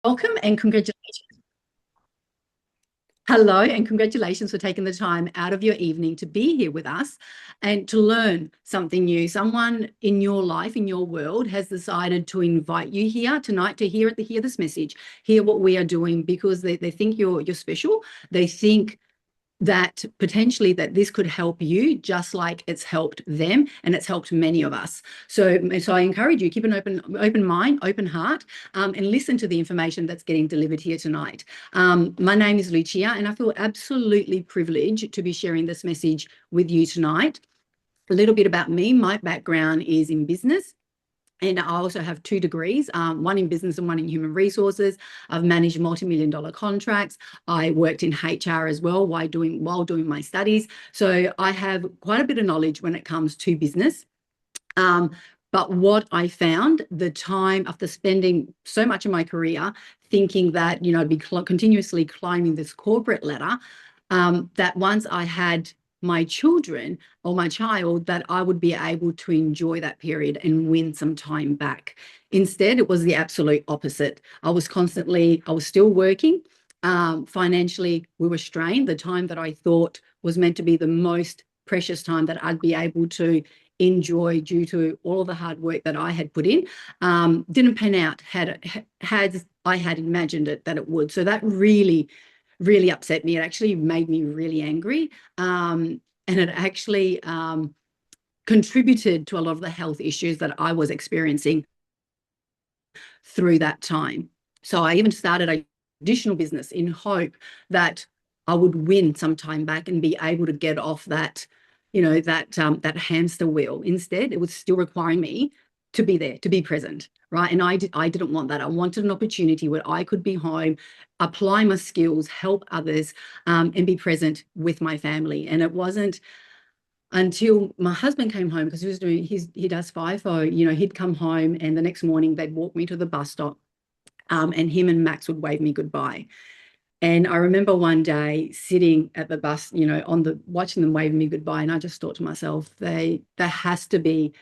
Welcome and congratulations. Hello, and congratulations for taking the time out of your evening to be here with us and to learn something new. Someone in your life, in your world, has decided to invite you here tonight to hear this message, hear what we are doing, because they think you're special. They think that potentially that this could help you just like it's helped them, and it's helped many of us. So I encourage you, keep an open mind, open heart, and listen to the information that's getting delivered here tonight. My name is Lucia, and I feel absolutely privileged to be sharing this message with you tonight. A little bit about me. My background is in business. And I also have 2 degrees, one in business and one in human resources. I've managed multi-million-dollar contracts. I worked in HR as well while doing my studies. So I have quite a bit of knowledge when it comes to business. But what I found, the time after spending so much of my career thinking that, I'd be continuously climbing this corporate ladder, that once I had my children or my child, that I would be able to enjoy that period and win some time back. Instead, it was the absolute opposite. I was still working. Financially, we were strained. The time that I thought was meant to be the most precious time that I'd be able to enjoy due to all of the hard work that I had put in, didn't pan out had I had imagined it that it would. So that really upset me. It actually made me really angry. And it actually contributed to a lot of the health issues that I was experiencing through that time. So I even started a additional business in hope that I would win some time back and be able to get off that, that hamster wheel. Instead, it was still requiring me to be there, to be present, right? And I didn't want that. I wanted an opportunity where I could be home, apply my skills, help others, and be present with my family. And it wasn't until my husband came home, because he does FIFO, he'd come home and the next morning they'd walk me to the bus stop, and him and Max would wave me goodbye. And I remember one day sitting at the bus, watching them wave me goodbye. And I just thought to myself, there has to be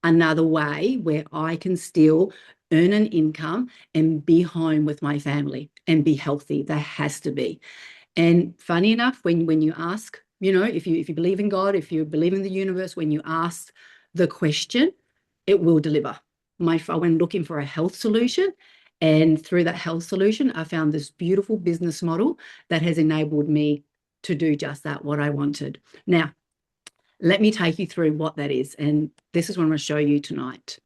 another way where I can still earn an income and be home with my family and be healthy. There has to be. And funny enough, when you ask, if you believe in God, if you believe in the universe, when you ask the question, it will deliver. I went looking for a health solution. And through that health solution, I found this beautiful business model that has enabled me to do just that, what I wanted. Now, let me take you through what that is. And this is what I'm going to show you tonight.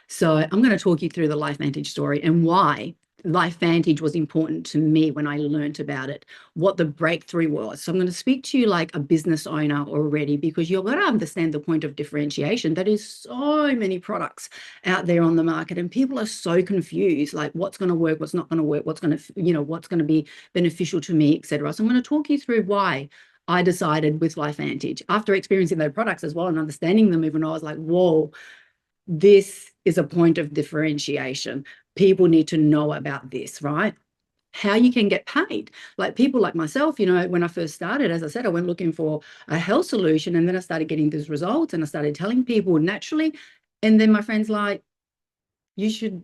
So I'm going to talk you through the LifeVantage story and why LifeVantage was important to me when I learned about it, what the breakthrough was. So I'm going to speak to you like a business owner already, because you've got to understand the point of differentiation. That is so many products out there on the market, and people are so confused, like what's going to work, what's not going to work, what's going to be beneficial to me, etc. So I'm going to talk you through why I decided with LifeVantage, after experiencing their products as well and understanding them, even I was like, whoa, this is a point of differentiation. People need to know about this, right? How you can get paid. Like people like myself, when I first started, as I said, I went looking for a health solution, and then I started getting these results and I started telling people naturally. And then my friends like, you should,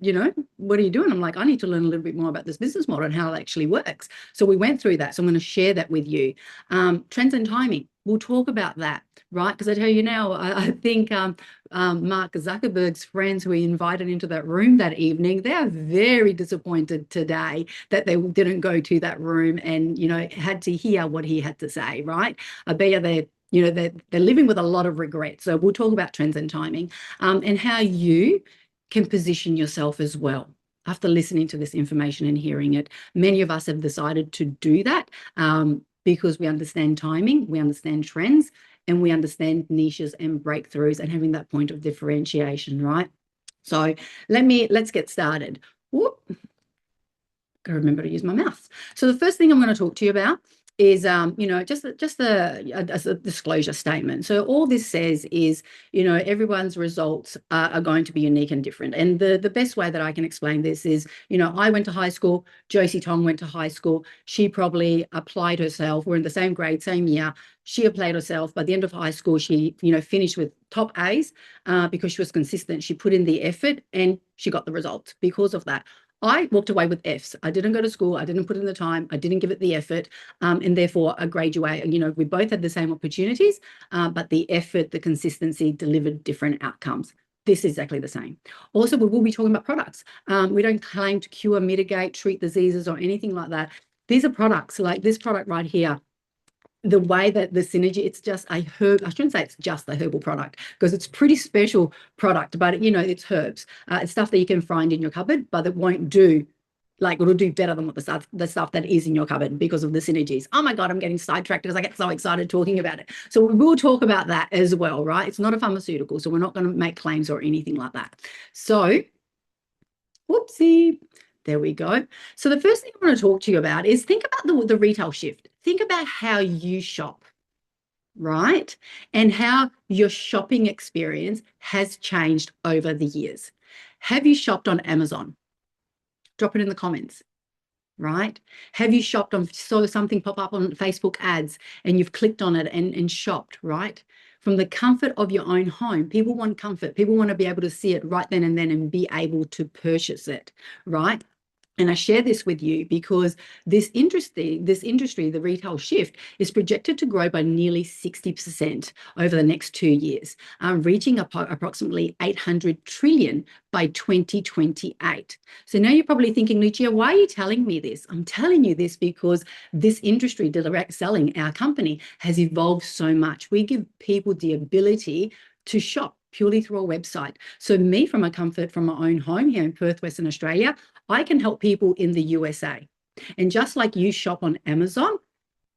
what are you doing? I'm like, I need to learn a little bit more about this business model and how it actually works. So we went through that. So I'm going to share that with you. Trends and timing. We'll talk about that, right? Because I tell you now, I think Mark Zuckerberg's friends who he invited into that room that evening, they are very disappointed today that they didn't go to that room and, had to hear what he had to say, right? I bet they're living with a lot of regret. So we'll talk about trends and timing, and how you can position yourself as well. After listening to this information and hearing it, many of us have decided to do that, because we understand timing, we understand trends, and we understand niches and breakthroughs and having that point of differentiation, right? So let's get started. Whoop. Gotta remember to use my mouth. So the first thing I'm going to talk to you about is, a disclosure statement. So all this says is, everyone's results are going to be unique and different. And the best way that I can explain this is, I went to high school, Josie Tong went to high school. She probably applied herself. We're in the same grade, same year. She applied herself. By the end of high school, she, finished with top A's because she was consistent. She put in the effort and she got the results because of that. I walked away with Fs. I didn't go to school. I didn't put in the time. I didn't give it the effort. And therefore I graduate. We both had the same opportunities, but the effort, the consistency delivered different outcomes. This is exactly the same. Also, we will be talking about products. We don't claim to cure, mitigate, treat diseases or anything like that. These are products like this product right here. The way that the synergy, it's just a herb. I shouldn't say it's just a herbal product because it's pretty special product, but it's herbs. It's stuff that you can find in your cupboard, but it won't do, like it'll do better than what the stuff that is in your cupboard because of the synergies. Oh my God, I'm getting sidetracked because I get so excited talking about it. So we will talk about that as well, right? It's not a pharmaceutical, so we're not going to make claims or anything like that. So, whoopsie. There we go. So the first thing I want to talk to you about is think about the retail shift. Think about how you shop, right? And how your shopping experience has changed over the years. Have you shopped on Amazon? Drop it in the comments, right? Have you shopped saw something pop up on Facebook ads and you've clicked on it and shopped, right? From the comfort of your own home. People want comfort. People want to be able to see it right then and then and be able to purchase it, right? And I share this with you because this industry, the retail shift, is projected to grow by nearly 60% over the next 2 years, reaching approximately 800 trillion by 2028. So now you're probably thinking, Lucia, why are you telling me this? I'm telling you this because this industry, direct selling, our company, has evolved so much. We give people the ability to shop purely through a website. So me, from a comfort from my own home here in Perth, Western Australia, I can help people in the USA. And just like you shop on Amazon,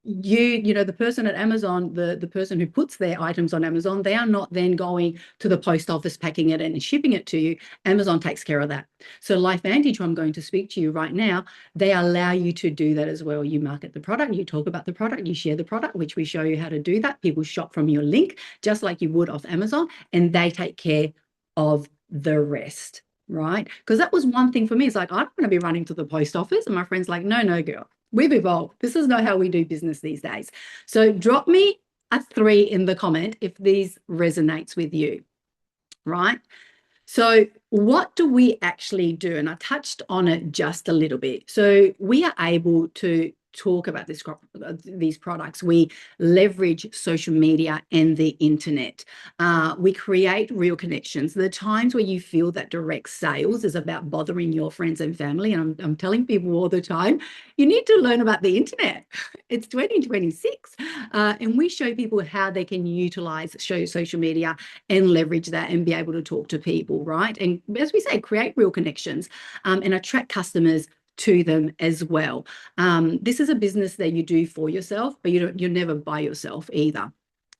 the person at Amazon, the person who puts their items on Amazon, they are not then going to the post office, packing it and shipping it to you. Amazon takes care of that. So LifeVantage, who I'm going to speak to you right now, they allow you to do that as well. You market the product, you talk about the product, you share the product, which we show you how to do that. People shop from your link, just like you would off Amazon, and they take care of the rest, right? Because that was one thing for me. It's like, I don't want to be running to the post office. And my friend's like, no, girl. We've evolved. This is not how we do business these days. So drop me a 3 in the comment if these resonates with you, right? So what do we actually do? And I touched on it just a little bit. So we are able to talk about these products. We leverage social media and the internet. We create real connections. The times where you feel that direct sales is about bothering your friends and family, and I'm telling people all the time, you need to learn about the internet. It's 2026, and we show people how they can utilize social media and leverage that and be able to talk to people, right? And as we say, create real connections and attract customers to them as well. This is a business that you do for yourself, but you're never by yourself either.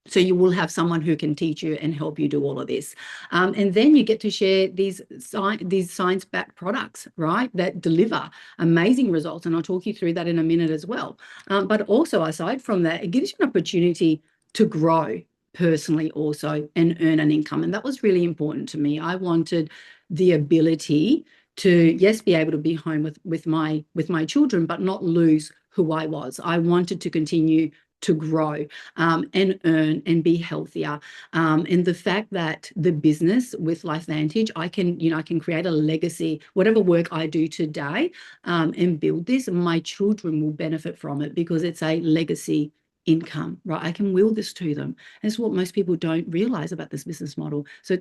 So you will have someone who can teach you and help you do all of this. And then you get to share these science-backed products, right, that deliver amazing results. And I'll talk you through that in a minute as well. But also, aside from that, it gives you an opportunity to grow personally also and earn an income. And that was really important to me. I wanted the ability to, yes, be able to be home with my children, but not lose who I was. I wanted to continue to grow and earn and be healthier. And the fact that the business with LifeVantage, I can create a legacy, whatever work I do today, and build this, my children will benefit from it because it's a legacy income, right? I can will this to them. That's what most people don't realize about this business model. So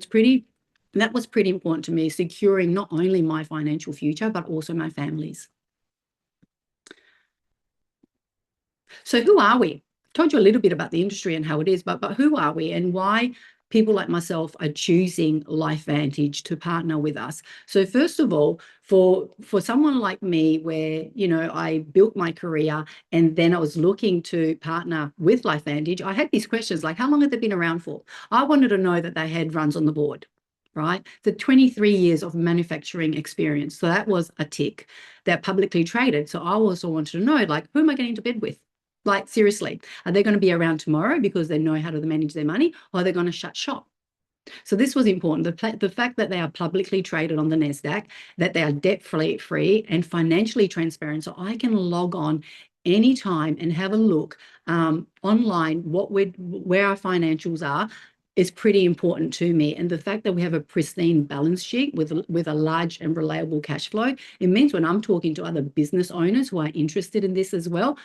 that was pretty important to me, securing not only my financial future, but also my family's. So who are we? I've told you a little bit about the industry and how it is, but who are we and why people like myself are choosing LifeVantage to partner with us? So first of all, for someone like me, where, I built my career and then I was looking to partner with LifeVantage, I had these questions like, how long have they been around for? I wanted to know that they had runs on the board, right? The 23 years of manufacturing experience. So that was a tick. They're publicly traded. So I also wanted to know, like, who am I getting to bed with? Like, seriously, are they going to be around tomorrow because they know how to manage their money, or are they going to shut shop? So this was important. The fact that they are publicly traded on the NASDAQ, that they are debt-free and financially transparent. So I can log on anytime and have a look online where our financials are is pretty important to me. And the fact that we have a pristine balance sheet with a large and reliable cash flow, it means when I'm talking to other business owners who are interested in this as well,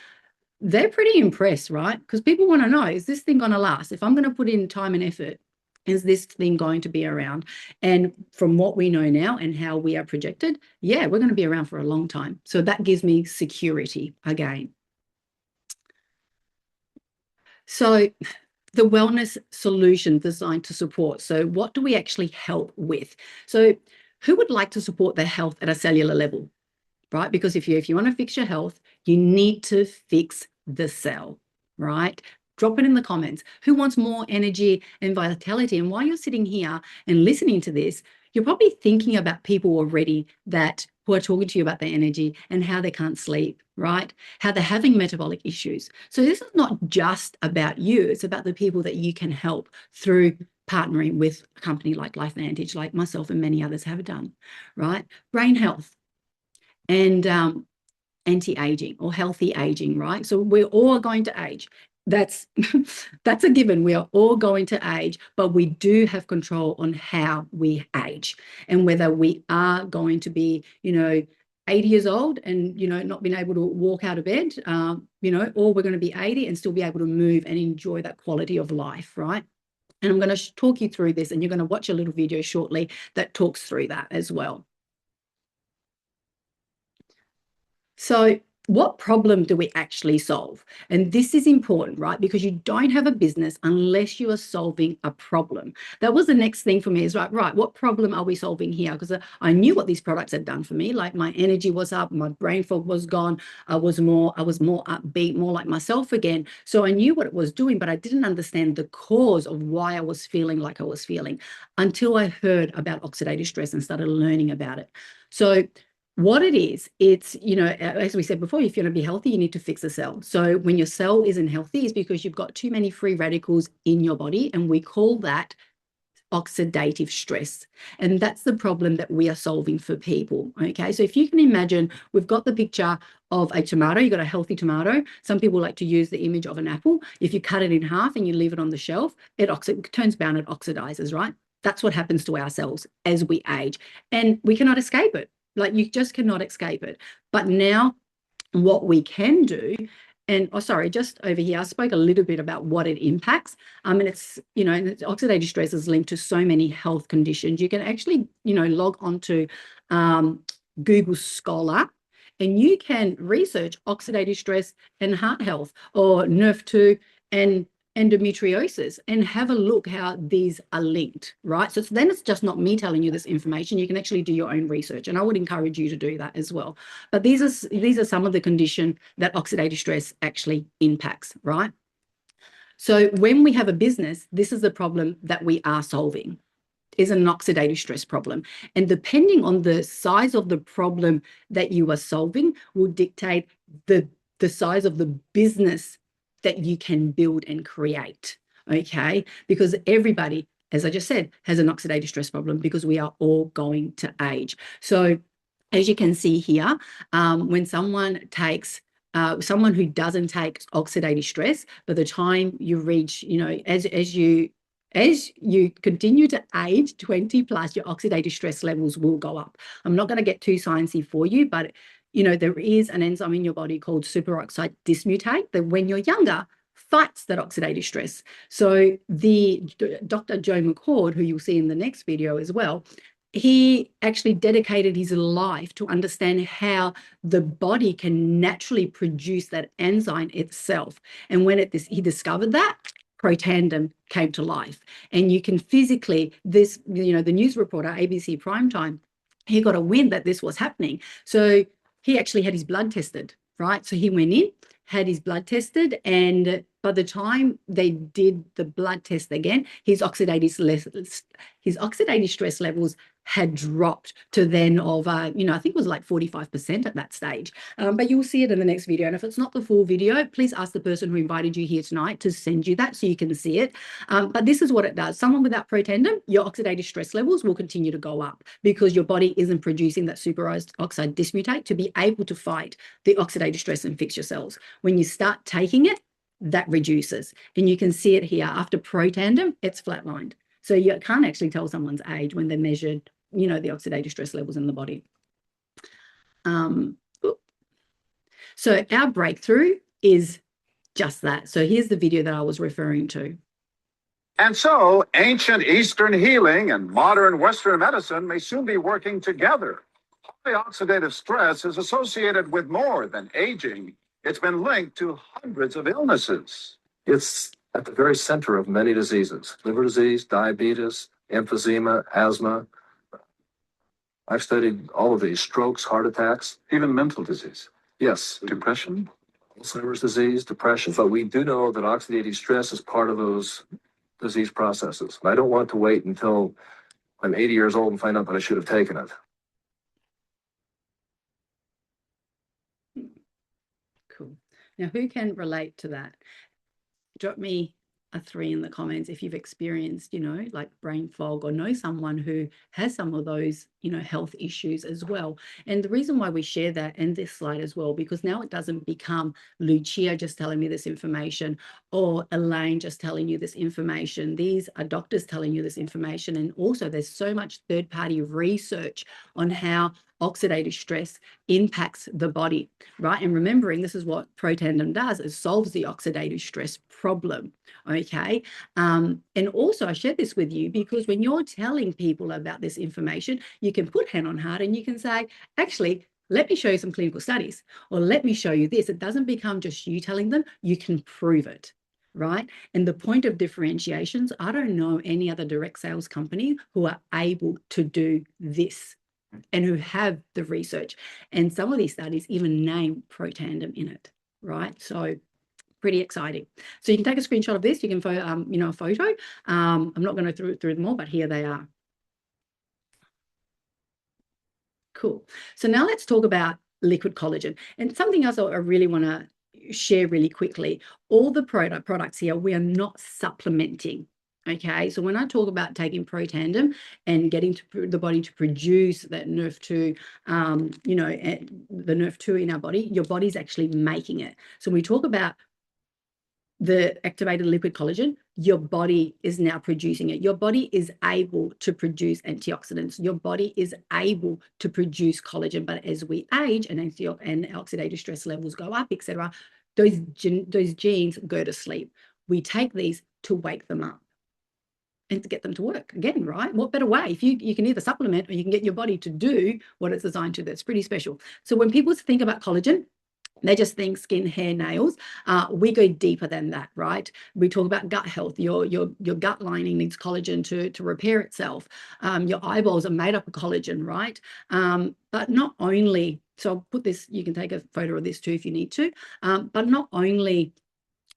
they're pretty impressed, right? Because people want to know, is this thing going to last? If I'm going to put in time and effort, is this thing going to be around? And from what we know now and how we are projected, yeah, we're going to be around for a long time. So that gives me security again. So the wellness solution designed to support. So what do we actually help with? So who would like to support their health at a cellular level, right? Because if you want to fix your health, you need to fix the cell, right? Drop it in the comments. Who wants more energy and vitality? And while you're sitting here and listening to this, you're probably thinking about people already who are talking to you about their energy and how they can't sleep, right? How they're having metabolic issues. So this is not just about you. It's about the people that you can help through partnering with a company like LifeVantage, like myself and many others have done, right? Brain health and anti-aging or healthy aging, right? So we're all going to age. That's a given. We are all going to age, but we do have control on how we age and whether we are going to be, 80 years old and, not being able to walk out of bed, or we're going to be 80 and still be able to move and enjoy that quality of life, right? And I'm going to talk you through this, and you're going to watch a little video shortly that talks through that as well. So what problem do we actually solve? And this is important, right? Because you don't have a business unless you are solving a problem. That was the next thing for me is right, what problem are we solving here? Because I knew what these products had done for me. Like my energy was up, my brain fog was gone. I was more upbeat, more like myself again. So I knew what it was doing, but I didn't understand the cause of why I was feeling like I was feeling until I heard about oxidative stress and started learning about it. So what it is, it's, as we said before, if you want to be healthy, you need to fix the cell. So when your cell isn't healthy, it's because you've got too many free radicals in your body, and we call that oxidative stress. And that's the problem that we are solving for people, okay? So if you can imagine, we've got the picture of a tomato. You've got a healthy tomato. Some people like to use the image of an apple. If you cut it in half and you leave it on the shelf, it turns brown, it oxidizes, right? That's what happens to our cells as we age, and we cannot escape it. Like, you just cannot escape it. But now what we can do, and just over here, I spoke a little bit about what it impacts. And it's, oxidative stress is linked to so many health conditions. You can actually, log onto Google Scholar, and you can research oxidative stress and heart health, or NRF2 and endometriosis, and have a look how these are linked, right? So then it's just not me telling you this information. You can actually do your own research, and I would encourage you to do that as well. But these are some of the condition that oxidative stress actually impacts, right? So when we have a business, this is the problem that we are solving, is an oxidative stress problem. And depending on the size of the problem that you are solving will dictate the size of the business that you can build and create, okay? Because everybody, as I just said, has an oxidative stress problem, because we are all going to age. So as you can see here, when someone takes someone who doesn't take oxidative stress, by the time you reach, as you continue to age 20 plus, your oxidative stress levels will go up. I'm not going to get too sciencey for you, but there is an enzyme in your body called superoxide dismutase that when you're younger fights that oxidative stress. So the Dr. Joe McCord, who you'll see in the next video as well, he actually dedicated his life to understand how the body can naturally produce that enzyme itself. And when he discovered that, Protandim came to life. And you can physically, the news reporter, ABC Primetime, he got a wind that this was happening. So he actually had his blood tested, right? So he went in, had his blood tested, and by the time they did the blood test again, his oxidative stress levels had dropped to then of, you know, I think it was like 45% at that stage. But you'll see it in the next video. And if it's not the full video, please ask the person who invited you here tonight to send you that so you can see it. But this is what it does. Someone without Protandim, your oxidative stress levels will continue to go up because your body isn't producing that superoxide dismutate to be able to fight the oxidative stress and fix your cells. When you start taking it, that reduces. And you can see it here. After Protandim, it's flatlined. So you can't actually tell someone's age when they're measured, you know, the oxidative stress levels in the body. So our breakthrough is just that. So here's the video that I was referring to. And so ancient Eastern healing and modern Western medicine may soon be working together. High oxidative stress is associated with more than aging. It's been linked to hundreds of illnesses. It's at the very center of many diseases: liver disease, diabetes, emphysema, asthma. I've studied all of these: strokes, heart attacks, Even mental disease. yes, Depression? Alzheimer's disease, depression. But we do know that oxidative stress is part of those disease processes. And I don't want to wait until I'm 80 years old and find out that I should have taken it. Cool. Now, who can relate to that? Drop me a 3 in the comments if you've experienced, you know, like brain fog or know someone who has some of those, you know, health issues as well. And the reason why we share that in this slide as well, because now it doesn't become Lucia just telling me this information or Elaine just telling you this information. These are doctors telling you this information. And also there's so much third-party research on how oxidative stress impacts the body, right? And remembering this is what Protandim does, it solves the oxidative stress problem, okay? And also I shared this with you because when you're telling people about this information, you can put hand on heart and you can say, actually, let me show you some clinical studies, or let me show you this. It doesn't become just you telling them, you can prove it, right? And the point of differentiations, I don't know any other direct sales company who are able to do this and who have the research. And some of these studies even name Protandim in it, right? So pretty exciting. So you can take a screenshot of this. You can, you know, a photo. I'm not going to go through them all, but here they are. Cool. So now let's talk about liquid collagen. And something else I really want to share really quickly. All the products here, we are not supplementing. Okay, so when I talk about taking Protandim and getting to the body to produce that NRF2, you know, the NRF2 in our body, your body's actually making it. So when we talk about the activated liquid collagen, your body is now producing it. Your body is able to produce antioxidants. Your body is able to produce collagen. But as we age and oxidative stress levels go up, etc., those genes go to sleep. We take these to wake them up and to get them to work again, right? What better way? If you can either supplement or you can get your body to do what it's designed to. That's pretty special. So when people think about collagen, they just think skin, hair, nails. We go deeper than that, right? We talk about gut health. Your gut lining needs collagen to repair itself. Your eyeballs are made up of collagen, right? But not only, so I'll put this, you can take a photo of this too if you need to, but not only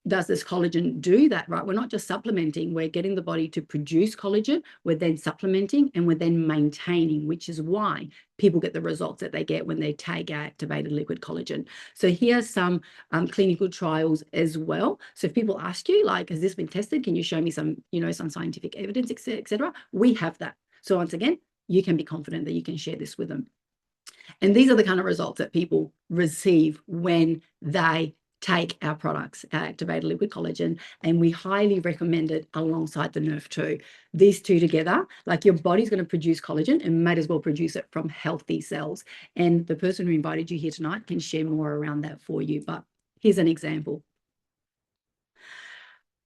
does this collagen do that, right? We're not just supplementing, we're getting the body to produce collagen, we're then supplementing and we're then maintaining, which is why people get the results that they get when they take activated liquid collagen. So here's some clinical trials as well. So if people ask you, like, has this been tested? Can you show me some, you know, some scientific evidence, etc.? We have that. So once again, you can be confident that you can share this with them. And these are the kind of results that people receive when they take our products, our activated liquid collagen, and we highly recommend it alongside the NRF2. These two together, like your body's going to produce collagen and might as well produce it from healthy cells. And the person who invited you here tonight can share more around that for you. But here's an example.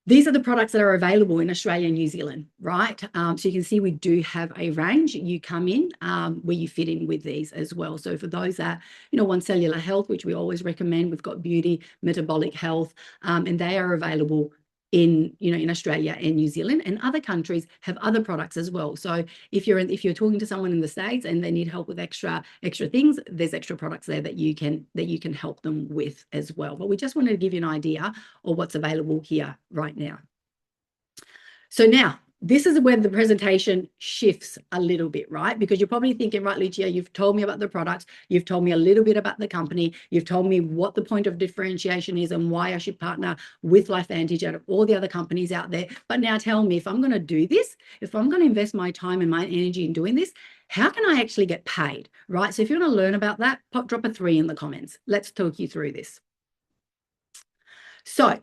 These are the products that are available in Australia and New Zealand, right? So you can see we do have a range. You come in where you fit in with these as well. So for those that, you know, want cellular health, which we always recommend, we've got beauty, metabolic health, and they are available in, you know, in Australia and New Zealand, and other countries have other products as well. So if you're talking to someone in the States and they need help with extra things, there's extra products there that you can help them with as well. But we just wanted to give you an idea of what's available here right now. So now this is where the presentation shifts a little bit, right? Because you're probably thinking, right, Lucia, you've told me about the products, you've told me a little bit about the company, you've told me what the point of differentiation is and why I should partner with LifeVantage out of all the other companies out there. But now tell me, if I'm going to do this, if I'm going to invest my time and my energy in doing this, how can I actually get paid, right? So if you want to learn about that, drop a 3 in the comments. Let's talk you through this. So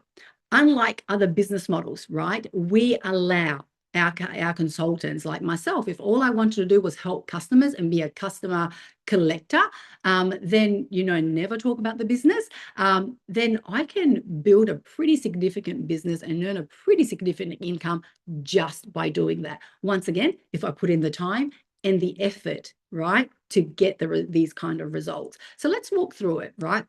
unlike other business models, right, we allow our consultants like myself, if all I wanted to do was help customers and be a customer collector, then, never talk about the business, then I can build a pretty significant business and earn a pretty significant income just by doing that. Once again, if I put in the time and the effort, right, to get these kind of results. So let's walk through it, right?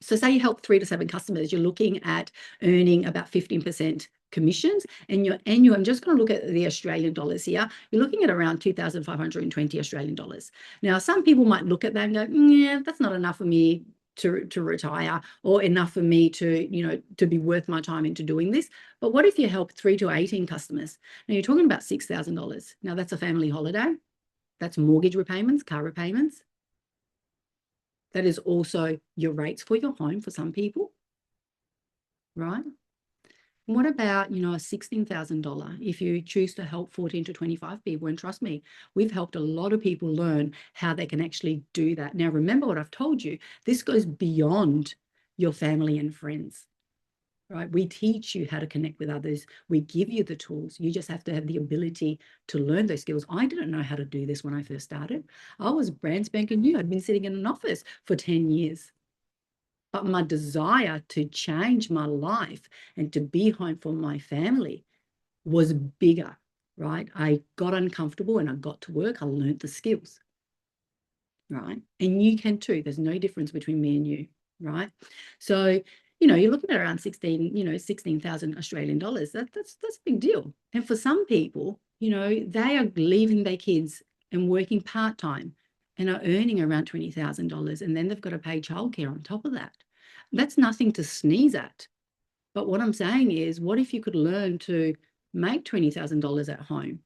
So say you help 3 to 7 customers, you're looking at earning about 15% commissions, and your annual, I'm just going to look at the Australian dollars here, you're looking at around 2,520 Australian dollars. Now, some people might look at that and go, yeah, that's not enough for me to retire, or enough for me to, to be worth my time into doing this. But what if you help 3 to 18 customers? Now, you're talking about $6,000. Now, that's a family holiday. That's mortgage repayments, car repayments. That is also your rates for your home for some people, right? What about, a $16,000 if you choose to help 14 to 25 people? And trust me, we've helped a lot of people learn how they can actually do that. Now, remember what I've told you, this goes beyond your family and friends, right? We teach you how to connect with others. We give you the tools. You just have to have the ability to learn those skills. I didn't know how to do this when I first started. I was brand spanking new. I'd been sitting in an office for 10 years. But my desire to change my life and to be home for my family was bigger, right? I got uncomfortable and I got to work. I learned the skills, right? And you can too. There's no difference between me and you, right? So, you're looking at around 16,000 Australian dollars. That's a big deal. And for some people, they are leaving their kids and working part-time and are earning around $20,000, and then they've got to pay childcare on top of that. That's nothing to sneeze at. But what I'm saying is, what if you could learn to make $20,000 at home,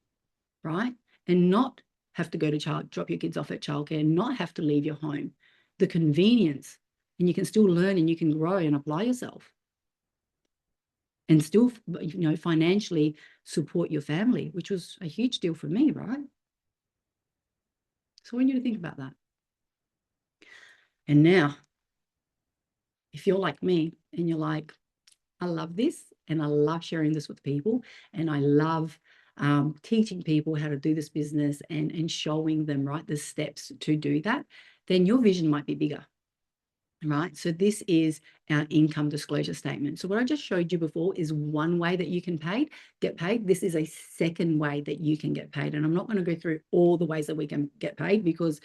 right? And not have to go to drop your kids off at childcare, not have to leave your home. The convenience, and you can still learn and you can grow and apply yourself. And still, financially support your family, which was a huge deal for me, right? So I want you to think about that. And now, if you're like me and you're like, I love this and I love sharing this with people, and I love teaching people how to do this business and showing them, right, the steps to do that, then your vision might be bigger, right? So this is our income disclosure statement. So what I just showed you before is one way that you can get paid. This is a second way that you can get paid. And I'm not going to go through all the ways that we can get paid because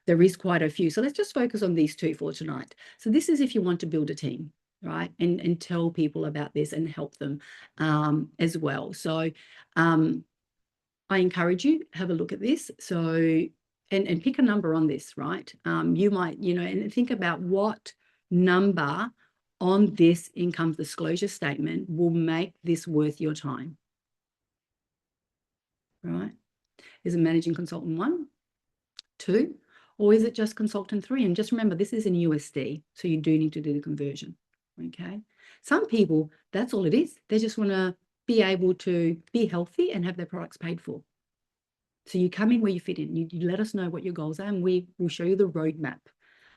there is quite a few. So let's just focus on these 2 for tonight. So this is if you want to build a team, right? And tell people about this and help them as well. So I encourage you, have a look at this. So, and pick a number on this, right? You might, and think about what number on this income disclosure statement will make this worth your time, right? Is it managing consultant 1, 2, or is it just consultant 3? And just remember, this is in USD, so you do need to do the conversion, okay? Some people, that's all it is. They just want to be able to be healthy and have their products paid for. So you come in where you fit in. You let us know what your goals are, and we will show you the roadmap,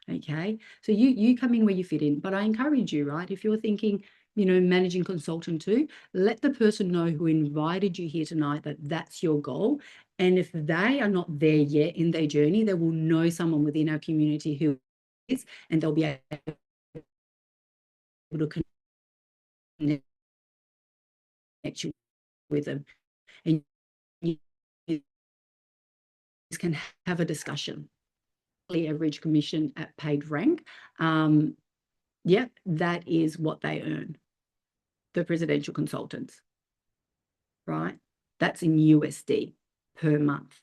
okay? So you come in where you fit in. But I encourage you, right, if you're thinking, managing consultant 2, let the person know who invited you here tonight that that's your goal. And if they are not there yet in their journey, they will know someone within our community who is, and they'll be able to connect you with them. And you can have a discussion. The average commission at paid rank, yeah, that is what they earn, the presidential consultants, right? That's in USD per month.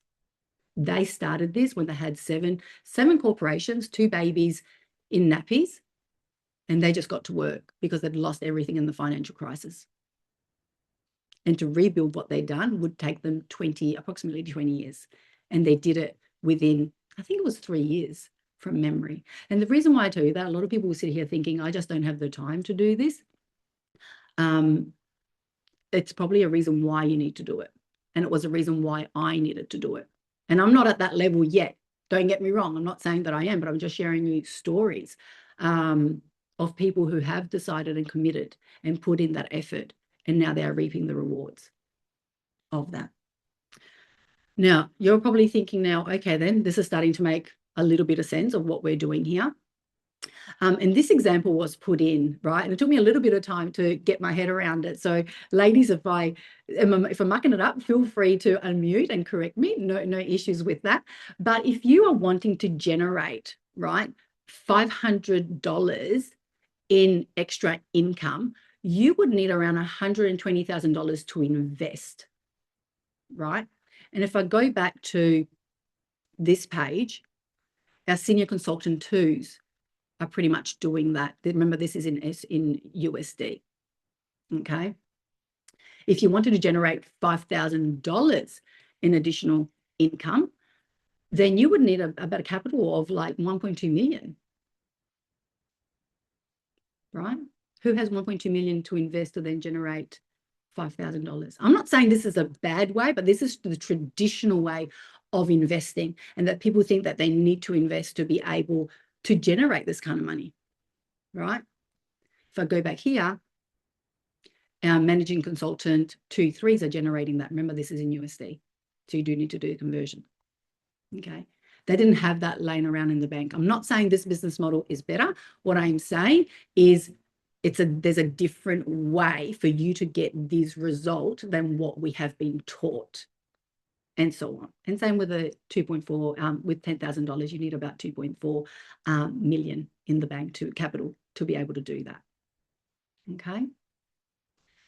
They started this when they had seven corporations, 2 babies in nappies, and they just got to work because they'd lost everything in the financial crisis. And to rebuild what they'd done would take them approximately 20 years. And they did it within, I think it was 3 years from memory. And the reason why I tell you that, a lot of people will sit here thinking, I just don't have the time to do this. It's probably a reason why you need to do it. And it was a reason why I needed to do it. And I'm not at that level yet. Don't get me wrong. I'm not saying that I am, but I'm just sharing you stories of people who have decided and committed and put in that effort. And now they are reaping the rewards of that. Now, you're probably thinking now, okay, then this is starting to make a little bit of sense of what we're doing here. And this example was put in, right? And it took me a little bit of time to get my head around it. So ladies, if I'm mucking it up, feel free to unmute and correct me. No issues with that. But if you are wanting to generate, right, $500 in extra income, you would need around $120,000 to invest, right? And if I go back to this page, our senior consultant twos are pretty much doing that. Remember, this is in USD, okay? If you wanted to generate $5,000 in additional income, then you would need about a capital of like 1.2 million, right? Who has 1.2 million to invest to then generate $5,000? I'm not saying this is a bad way, but this is the traditional way of investing, and that people think that they need to invest to be able to generate this kind of money, right? If I go back here, our managing consultant 2/3s are generating that. Remember, this is in USD, so you do need to do a conversion, okay? They didn't have that laying around in the bank. I'm not saying this business model is better. What I'm saying is there's a different way for you to get this result than what we have been taught, and so on. And same with a 2.4, with $10,000, you need about 2.4 million in the bank to capital to be able to do that. Okay.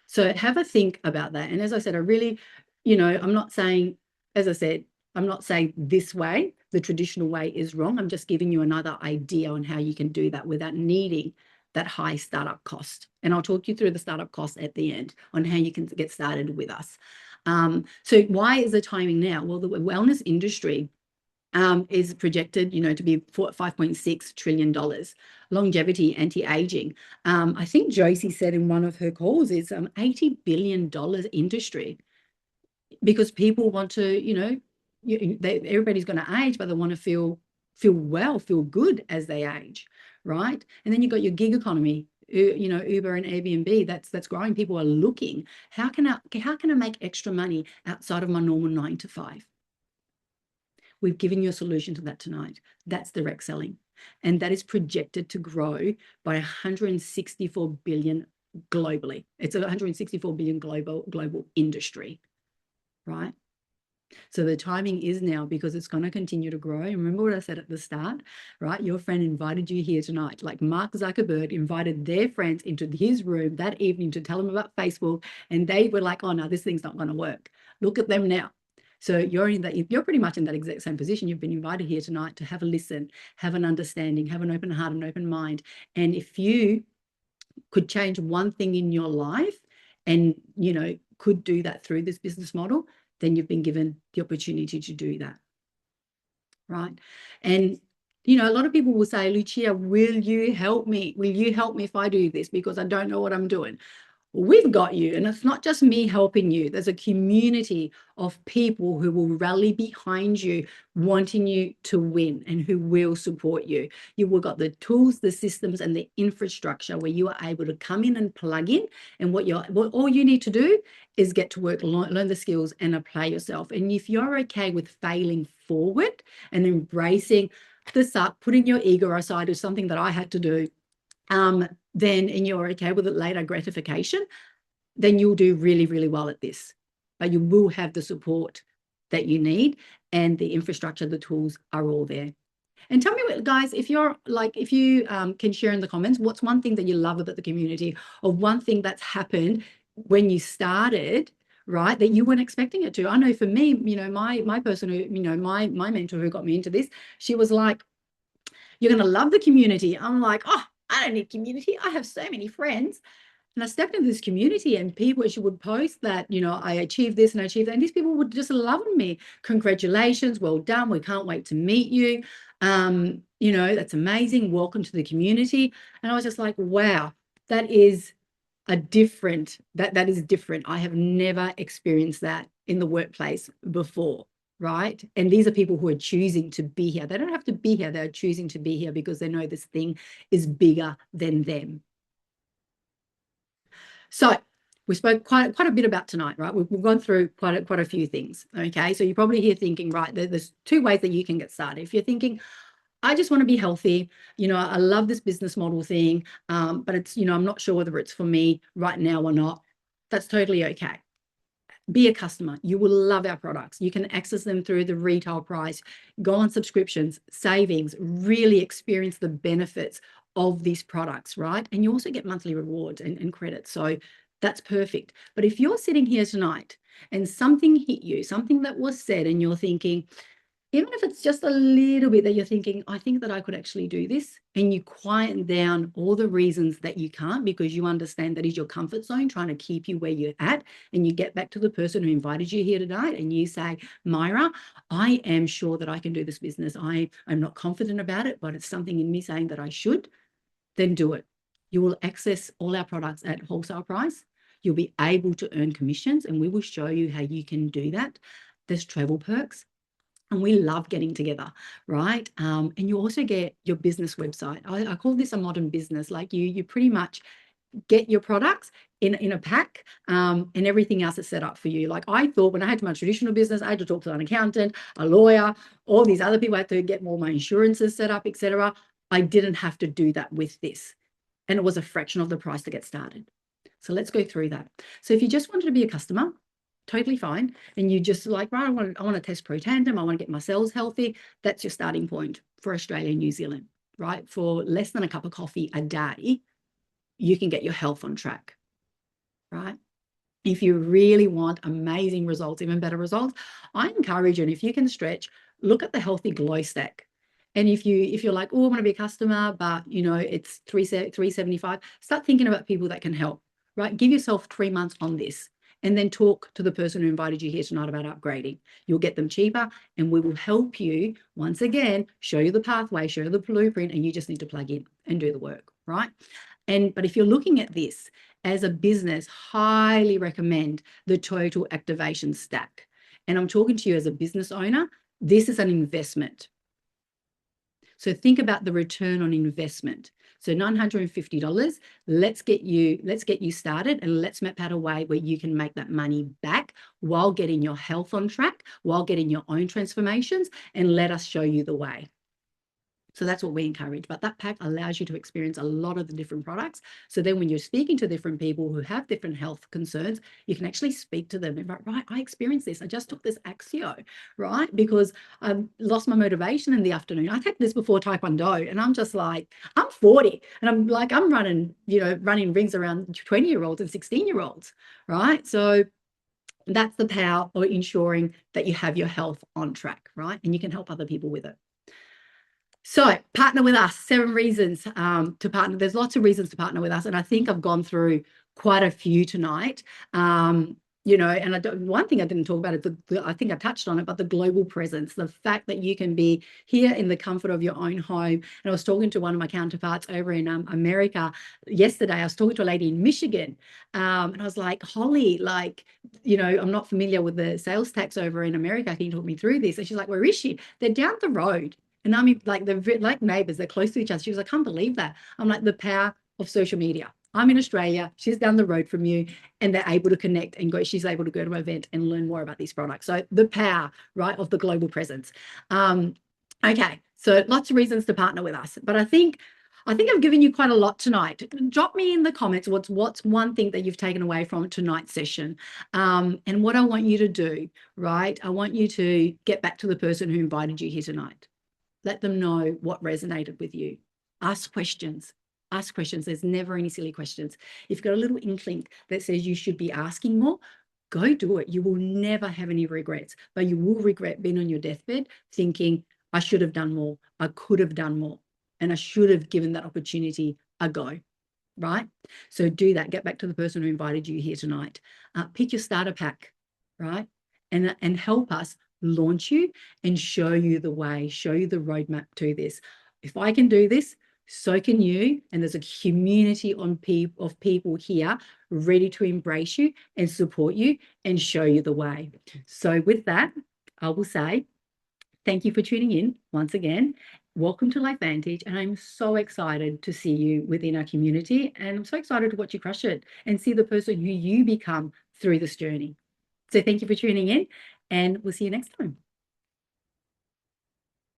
So have a think about that. And as I said, I really, I'm not saying, as I said, I'm not saying this way, the traditional way is wrong. I'm just giving you another idea on how you can do that without needing that high startup cost. And I'll talk you through the startup cost at the end on how you can get started with us. So why is the timing now? Well, the wellness industry is projected, to be $5.6 trillion. Longevity, anti-aging. I think Josie said in one of her calls, it's $80 billion industry, because people want to, everybody's going to age, but they want to feel well, feel good as they age, right? And then you've got your gig economy. Uber and Airbnb, that's growing. People are looking, how can I make extra money outside of my normal 9 to 5? We've given you a solution to that tonight. That's direct selling. And that is projected to grow by 164 billion globally. It's a 164 billion global industry, right? So the timing is now, because it's going to continue to grow. And remember what I said at the start, right? Your friend invited you here tonight. Like Mark Zuckerberg invited their friends into his room that evening to tell them about Facebook. And they were like, oh no, this thing's not going to work. Look at them now. So you're pretty much in that exact same position. You've been invited here tonight to have a listen, have an understanding, have an open heart, an open mind. And if you could change one thing in your life and, could do that through this business model, then you've been given the opportunity to do that, right? And, a lot of people will say, Lucia, will you help me? Will you help me if I do this? Because I don't know what I'm doing. We've got you. And it's not just me helping you. There's a community of people who will rally behind you, wanting you to win, and who will support you. You've got the tools, the systems, and the infrastructure where you are able to come in and plug in. And all you need to do is get to work, learn the skills, and apply yourself. And if you're okay with failing forward and embracing this up, putting your ego aside, is something that I had to do, then, and you're okay with it later gratification, then you'll do really, really well at this. But you will have the support that you need, and the infrastructure, the tools are all there. And tell me, guys, if you can share in the comments, what's one thing that you love about the community, or one thing that's happened when you started, right, that you weren't expecting it to. I know for me, my person who, my mentor who got me into this, she was like, you're going to love the community. I'm like, oh, I don't need community. I have so many friends. And I stepped into this community and people, she would post that, I achieved this and I achieved that. And these people would just love me. Congratulations, well done. We can't wait to meet you. That's amazing. Welcome to the community. And I was just like, wow, that is different. That is different. I have never experienced that in the workplace before. Right. And these are people who are choosing to be here. They don't have to be here. They're choosing to be here because they know this thing is bigger than them. So we spoke quite a bit about tonight, right? We've gone through quite a few things. Okay. So you're probably here thinking, right, there's two ways that you can get started. If you're thinking, I just want to be healthy, I love this business model thing, but it's, I'm not sure whether it's for me right now or not. That's totally okay. Be a customer. You will love our products. You can access them through the retail price, go on subscriptions, savings, really experience the benefits of these products, right? And you also get monthly rewards and credits. So that's perfect. But if you're sitting here tonight and something hit you, something that was said, and you're thinking, even if it's just a little bit that you're thinking, I think that I could actually do this, and you quiet down all the reasons that you can't because you understand that is your comfort zone trying to keep you where you're at, and you get back to the person who invited you here tonight and you say, Myra, I am sure that I can do this business. I'm not confident about it, but it's something in me saying that I should, then do it. You will access all our products at wholesale price. You'll be able to earn commissions, and we will show you how you can do that. There's travel perks. And we love getting together, right? And you also get your business website. I call this a modern business. Like you pretty much get your products in a pack, and everything else is set up for you. Like I thought when I had my traditional business, I had to talk to an accountant, a lawyer, all these other people. I had to get all my insurances set up, etc. I didn't have to do that with this. And it was a fraction of the price to get started. So let's go through that. So if you just wanted to be a customer, totally fine. And you just like, right, I want to test Pro Tandem. I want to get my cells healthy. That's your starting point for Australia and New Zealand, right? For less than a cup of coffee a day, you can get your health on track, right? If you really want amazing results, even better results, I encourage you, and if you can stretch, look at the Healthy Glow Stack. And if you're like, oh, I want to be a customer, but it's $375, start thinking about people that can help, right? Give yourself 3 months on this. And then talk to the person who invited you here tonight about upgrading. You'll get them cheaper, and we will help you, once again, show you the pathway, show you the blueprint, and you just need to plug in and do the work, right? But if you're looking at this as a business, highly recommend the Total Activation Stack. And I'm talking to you as a business owner. This is an investment. So think about the return on investment. So $950, let's get you started, and let's map out a way where you can make that money back while getting your health on track, while getting your own transformations, and let us show you the way. So that's what we encourage. But that pack allows you to experience a lot of the different products. So then when you're speaking to different people who have different health concerns, you can actually speak to them and right, I experienced this. I just took this Axio, right? Because I lost my motivation in the afternoon. I take this before Taekwondo, and I'm just like, I'm 40 and I'm running, running rings around 20-year-olds and 16-year-olds, right? So that's the power of ensuring that you have your health on track, right? And you can help other people with it. So partner with us, 7 reasons to partner. There's lots of reasons to partner with us. And I think I've gone through quite a few tonight. And one thing I didn't talk about is I think I touched on it, but the global presence, the fact that you can be here in the comfort of your own home. And I was talking to one of my counterparts over in America yesterday. I was talking to a lady in Michigan, and I was like, Holly, I'm not familiar with the sales tax over in America. Can you talk me through this? And she's like, where is she? They're down the road. And I mean, they're like neighbors, they're close to each other. She was like, I can't believe that. I'm like, the power of social media. I'm in Australia, she's down the road from you, and they're able to connect and go. She's able to go to an event and learn more about these products. So the power, right, of the global presence. Okay, so lots of reasons to partner with us. But I think I've given you quite a lot tonight. Drop me in the comments what's one thing that you've taken away from tonight's session. And what I want you to do, right? I want you to get back to the person who invited you here tonight. Let them know what resonated with you. Ask questions. Ask questions. There's never any silly questions. If you've got a little inkling that says you should be asking more, go do it. You will never have any regrets, but you will regret being on your deathbed thinking, I should have done more. I could have done more. And I should have given that opportunity a go. right? So do that. Get back to the person who invited you here tonight. Pick your starter pack, right? And help us launch you and show you the way, show you the roadmap to this. If I can do this, so can you. And there's a community of people here ready to embrace you and support you and show you the way. So with that, I will say thank you for tuning in once again. Welcome to Life Vantage, and I'm so excited to see you within our community, and I'm so excited to watch you crush it and see the person who you become through this journey. So thank you for tuning in, and we'll see you next time.